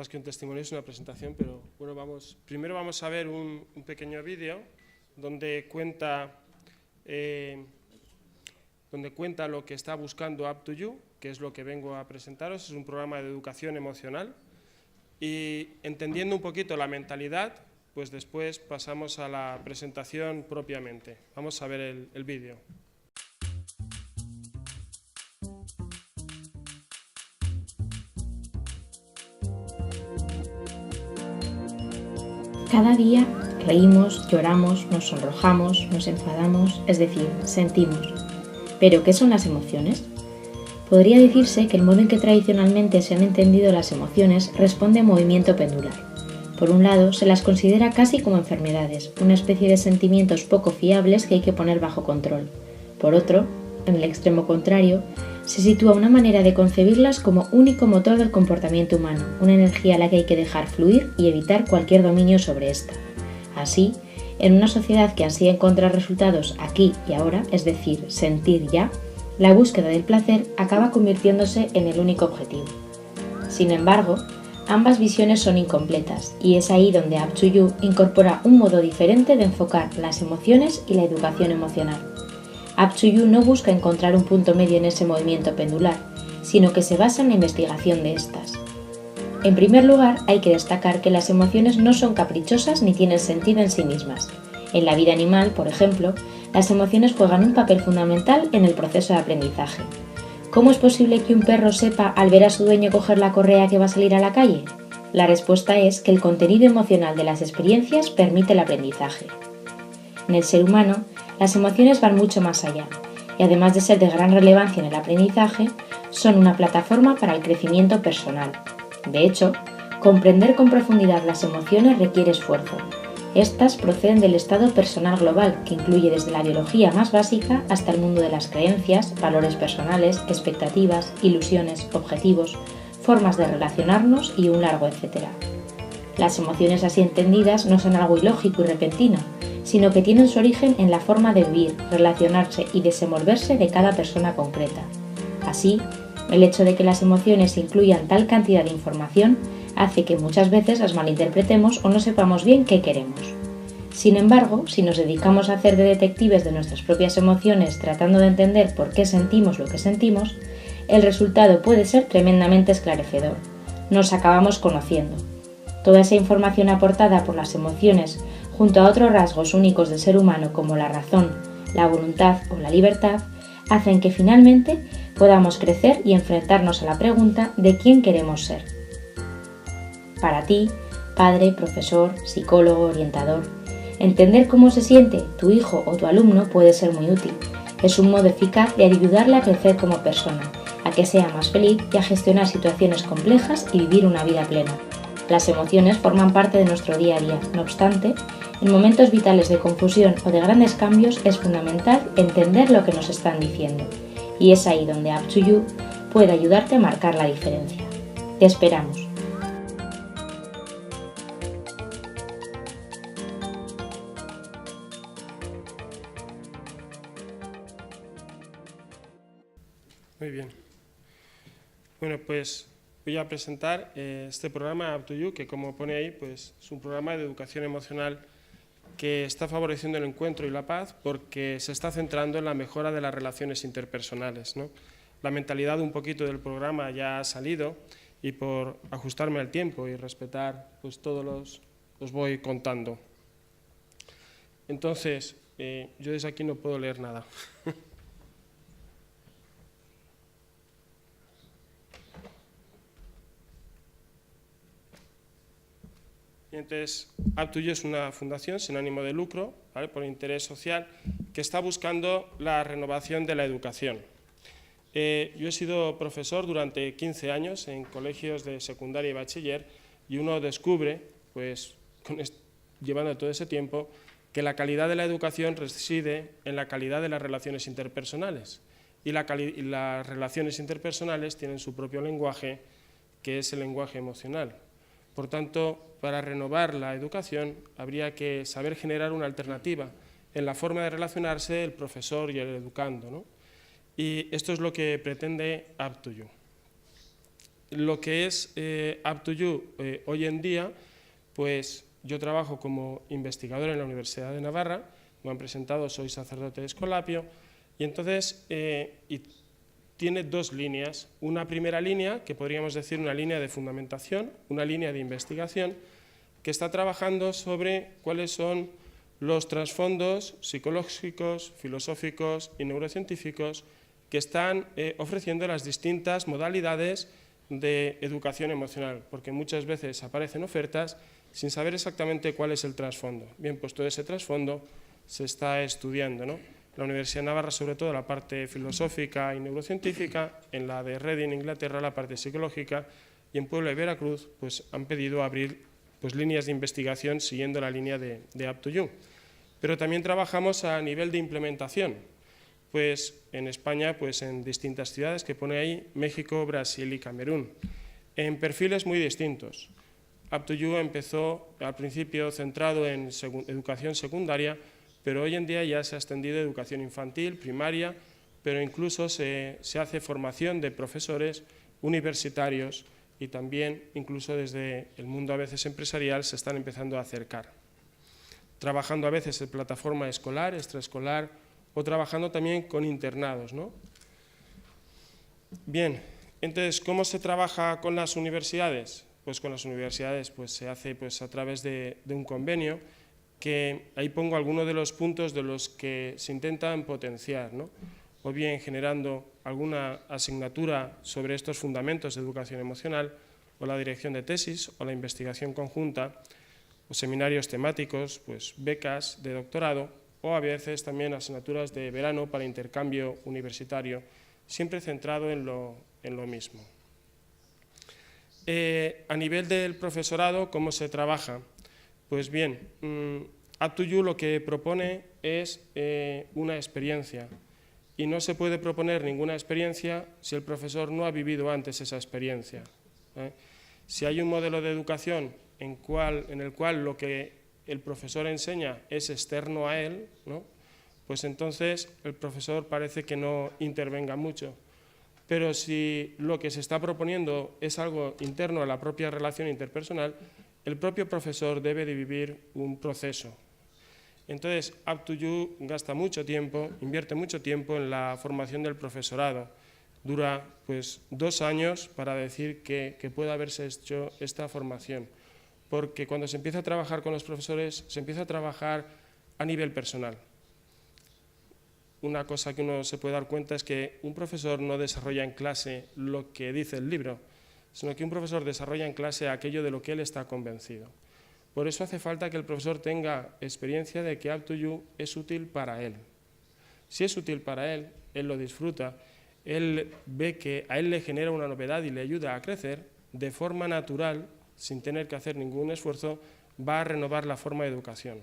más que un testimonio, es una presentación, pero bueno, primero vamos a ver un pequeño vídeo donde cuenta lo que está buscando Up2You, que es lo que vengo a presentaros. Es un programa de educación emocional y entendiendo un poquito la mentalidad, pues después pasamos a la presentación propiamente. Vamos a ver el vídeo. Cada día reímos, lloramos, nos sonrojamos, nos enfadamos, es decir, sentimos. ¿Pero qué son las emociones? Podría decirse que el modo en que tradicionalmente se han entendido las emociones responde a movimiento pendular. Por un lado, se las considera casi como enfermedades, una especie de sentimientos poco fiables que hay que poner bajo control. Por otro, en el extremo contrario, se sitúa una manera de concebirlas como único motor del comportamiento humano, una energía a la que hay que dejar fluir y evitar cualquier dominio sobre esta. Así, en una sociedad que ansía encontrar resultados aquí y ahora, es decir, sentir ya, la búsqueda del placer acaba convirtiéndose en el único objetivo. Sin embargo, ambas visiones son incompletas y es ahí donde Up2You incorpora un modo diferente de enfocar las emociones y la educación emocional. Up2You no busca encontrar un punto medio en ese movimiento pendular, sino que se basa en la investigación de estas. En primer lugar, hay que destacar que las emociones no son caprichosas ni tienen sentido en sí mismas. En la vida animal, por ejemplo, las emociones juegan un papel fundamental en el proceso de aprendizaje. ¿Cómo es posible que un perro sepa al ver a su dueño coger la correa que va a salir a la calle? La respuesta es que el contenido emocional de las experiencias permite el aprendizaje. En el ser humano, las emociones van mucho más allá, y además de ser de gran relevancia en el aprendizaje, son una plataforma para el crecimiento personal. De hecho, comprender con profundidad las emociones requiere esfuerzo. Estas proceden del estado personal global, que incluye desde la biología más básica hasta el mundo de las creencias, valores personales, expectativas, ilusiones, objetivos, formas de relacionarnos y un largo etcétera. Las emociones así entendidas no son algo ilógico y repentino, sino que tienen su origen en la forma de vivir, relacionarse y desenvolverse de cada persona concreta. Así, el hecho de que las emociones incluyan tal cantidad de información hace que muchas veces las malinterpretemos o no sepamos bien qué queremos. Sin embargo, si nos dedicamos a hacer de detectives de nuestras propias emociones tratando de entender por qué sentimos lo que sentimos, el resultado puede ser tremendamente esclarecedor. Nos acabamos conociendo. Toda esa información aportada por las emociones, junto a otros rasgos únicos del ser humano como la razón, la voluntad o la libertad, hacen que finalmente podamos crecer y enfrentarnos a la pregunta de quién queremos ser. Para ti, padre, profesor, psicólogo, orientador, entender cómo se siente tu hijo o tu alumno puede ser muy útil. Es un modo eficaz de ayudarle a crecer como persona, a que sea más feliz y a gestionar situaciones complejas y vivir una vida plena. Las emociones forman parte de nuestro día a día, no obstante, en momentos vitales de confusión o de grandes cambios es fundamental entender lo que nos están diciendo, y es ahí donde Up2You puede ayudarte a marcar la diferencia. Te esperamos. Muy bien. Bueno, pues voy a presentar este programa Up2You, que como pone ahí, pues es un programa de educación emocional que está favoreciendo el encuentro y la paz porque se está centrando en la mejora de las relaciones interpersonales, ¿no? La mentalidad un poquito del programa ya ha salido y por ajustarme al tiempo y respetar, pues todos los voy contando. Entonces, yo desde aquí no puedo leer nada. Y entonces, Up2You es una fundación sin ánimo de lucro, ¿vale?, por interés social, que está buscando la renovación de la educación. Yo he sido profesor durante 15 años en colegios de secundaria y bachiller y uno descubre, pues, llevando todo ese tiempo, que la calidad de la educación reside en la calidad de las relaciones interpersonales. Y las relaciones interpersonales tienen su propio lenguaje, que es el lenguaje emocional. Por tanto, para renovar la educación habría que saber generar una alternativa en la forma de relacionarse el profesor y el educando, ¿no? Y esto es lo que pretende Up2You. lo que es Up2You hoy en día, pues yo trabajo como investigador en la Universidad de Navarra, como han presentado, soy sacerdote de Escolapio, y entonces tiene dos líneas. Una primera línea, que podríamos decir una línea de fundamentación, una línea de investigación, que está trabajando sobre cuáles son los trasfondos psicológicos, filosóficos y neurocientíficos que están ofreciendo las distintas modalidades de educación emocional, porque muchas veces aparecen ofertas sin saber exactamente cuál es el trasfondo. Bien, pues todo ese trasfondo se está estudiando, ¿no? La Universidad de Navarra, sobre todo la parte filosófica y neurocientífica, en la de Reading, Inglaterra, la parte psicológica, y en Puebla y Veracruz pues, han pedido abrir pues, líneas de investigación siguiendo la línea de Up2You. Pero también trabajamos a nivel de implementación, pues en España, pues en distintas ciudades que pone ahí, México, Brasil y Camerún, en perfiles muy distintos. Up2You empezó al principio centrado en educación secundaria, pero hoy en día ya se ha extendido a educación infantil, primaria, pero incluso se hace formación de profesores universitarios y también incluso desde el mundo a veces empresarial se están empezando a acercar. Trabajando a veces en plataforma escolar, extraescolar o trabajando también con internados, ¿no? Bien, entonces, ¿cómo se trabaja con las universidades? Pues con las universidades pues, se hace pues, a través de un convenio, que ahí pongo algunos de los puntos de los que se intentan potenciar, ¿no? O bien generando alguna asignatura sobre estos fundamentos de educación emocional, o la dirección de tesis, o la investigación conjunta, o seminarios temáticos, pues becas de doctorado, o a veces también asignaturas de verano para intercambio universitario, siempre centrado en lo mismo. A nivel del profesorado, ¿cómo se trabaja? Pues bien, Up2You lo que propone es una experiencia, y no se puede proponer ninguna experiencia si el profesor no ha vivido antes esa experiencia. Si hay un modelo de educación en el cual lo que el profesor enseña es externo a él, ¿no? Pues entonces el profesor parece que no intervenga mucho. Pero si lo que se está proponiendo es algo interno a la propia relación interpersonal, el propio profesor debe de vivir un proceso. Entonces, Up2You gasta mucho tiempo, invierte mucho tiempo en la formación del profesorado. Dura pues 2 años para decir que puede haberse hecho esta formación. Porque cuando se empieza a trabajar con los profesores, se empieza a trabajar a nivel personal. Una cosa que uno se puede dar cuenta es que un profesor no desarrolla en clase lo que dice el libro, sino que un profesor desarrolla en clase aquello de lo que él está convencido. Por eso hace falta que el profesor tenga experiencia de que Up2You es útil para él. Si es útil para él, él lo disfruta, él ve que a él le genera una novedad y le ayuda a crecer, de forma natural, sin tener que hacer ningún esfuerzo, va a renovar la forma de educación.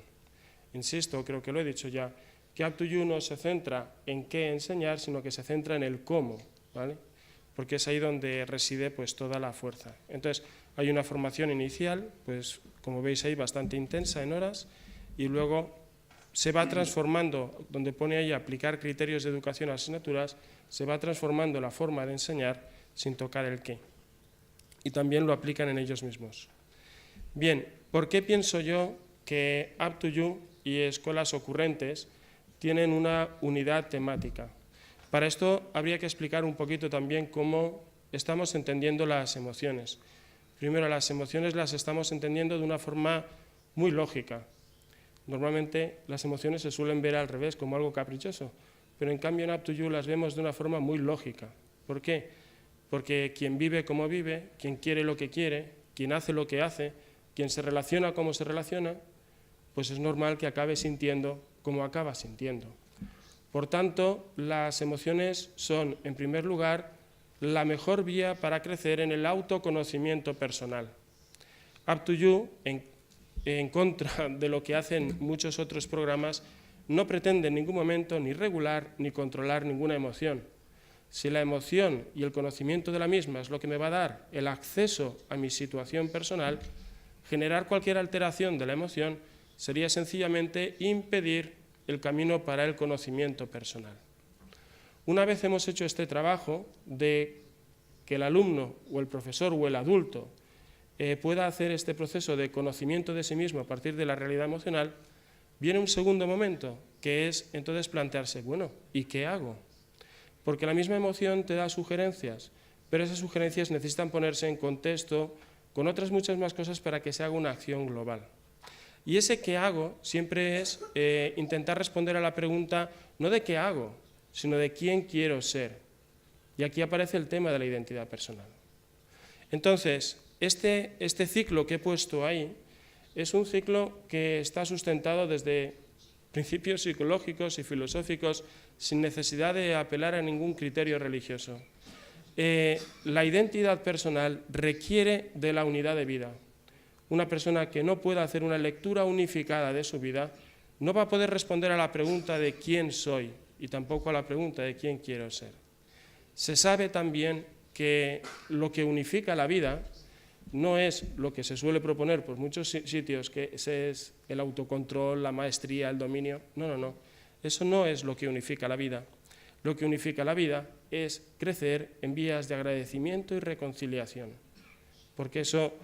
Insisto, creo que lo he dicho ya, que Up2You no se centra en qué enseñar, sino que se centra en el cómo, ¿vale? Porque es ahí donde reside pues, toda la fuerza. Entonces, hay una formación inicial, pues como veis ahí, bastante intensa en horas, y luego se va transformando, donde pone ahí aplicar criterios de educación a asignaturas, se va transformando la forma de enseñar sin tocar el qué. Y también lo aplican en ellos mismos. Bien, ¿por qué pienso yo que Up2You y escuelas ocurrentes tienen una unidad temática? Para esto habría que explicar un poquito también cómo estamos entendiendo las emociones. Primero, las emociones las estamos entendiendo de una forma muy lógica. Normalmente las emociones se suelen ver al revés, como algo caprichoso, pero en cambio en Up2You las vemos de una forma muy lógica. ¿Por qué? Porque quien vive como vive, quien quiere lo que quiere, quien hace lo que hace, quien se relaciona como se relaciona, pues es normal que acabe sintiendo como acaba sintiendo. Por tanto, las emociones son, en primer lugar, la mejor vía para crecer en el autoconocimiento personal. Up2You, en contra de lo que hacen muchos otros programas, no pretende en ningún momento ni regular ni controlar ninguna emoción. Si la emoción y el conocimiento de la misma es lo que me va a dar el acceso a mi situación personal, generar cualquier alteración de la emoción sería sencillamente impedir el camino para el conocimiento personal. Una vez hemos hecho este trabajo de que el alumno o el profesor o el adulto pueda hacer este proceso de conocimiento de sí mismo a partir de la realidad emocional, viene un segundo momento, que es entonces plantearse, bueno, ¿y qué hago? Porque la misma emoción te da sugerencias, pero esas sugerencias necesitan ponerse en contexto con otras muchas más cosas para que se haga una acción global. Y ese qué hago siempre es intentar responder a la pregunta no de qué hago, sino de quién quiero ser. Y aquí aparece el tema de la identidad personal. Entonces, este ciclo que he puesto ahí es un ciclo que está sustentado desde principios psicológicos y filosóficos sin necesidad de apelar a ningún criterio religioso. La identidad personal requiere de la unidad de vida. Una persona que no pueda hacer una lectura unificada de su vida no va a poder responder a la pregunta de quién soy y tampoco a la pregunta de quién quiero ser. Se sabe también que lo que unifica la vida no es lo que se suele proponer por muchos sitios, que ese es el autocontrol, la maestría, el dominio. No, no, no. Eso no es lo que unifica la vida. Lo que unifica la vida es crecer en vías de agradecimiento y reconciliación, porque eso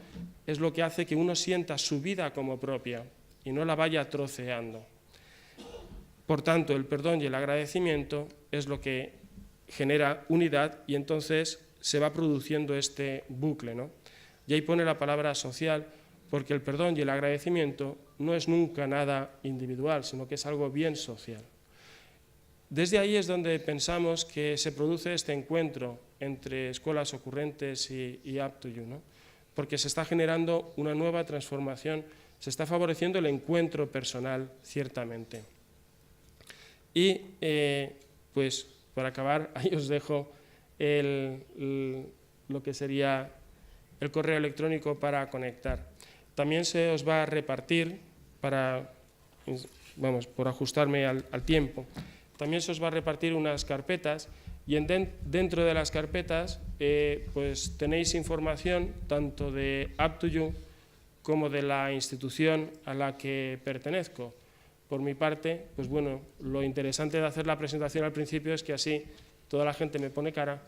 es lo que hace que uno sienta su vida como propia y no la vaya troceando. Por tanto, el perdón y el agradecimiento es lo que genera unidad y entonces se va produciendo este bucle, ¿no? Y ahí pone la palabra social, porque el perdón y el agradecimiento no es nunca nada individual, sino que es algo bien social. Desde ahí es donde pensamos que se produce este encuentro entre escuelas ocurrentes y Up2You, ¿no? Porque se está generando una nueva transformación, se está favoreciendo el encuentro personal, ciertamente. Y, pues, para acabar, ahí os dejo lo que sería el correo electrónico para conectar. También se os va a repartir, por ajustarme al tiempo, también se os va a repartir unas carpetas y dentro de las carpetas pues tenéis información tanto de Up2You como de la institución a la que pertenezco. Por mi parte, pues bueno, lo interesante de hacer la presentación al principio es que así toda la gente me pone cara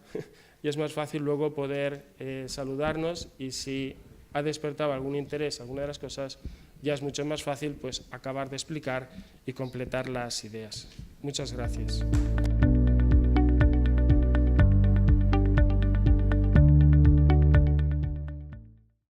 y es más fácil luego poder saludarnos, y si ha despertado algún interés, alguna de las cosas, ya es mucho más fácil pues acabar de explicar y completar las ideas. Muchas gracias.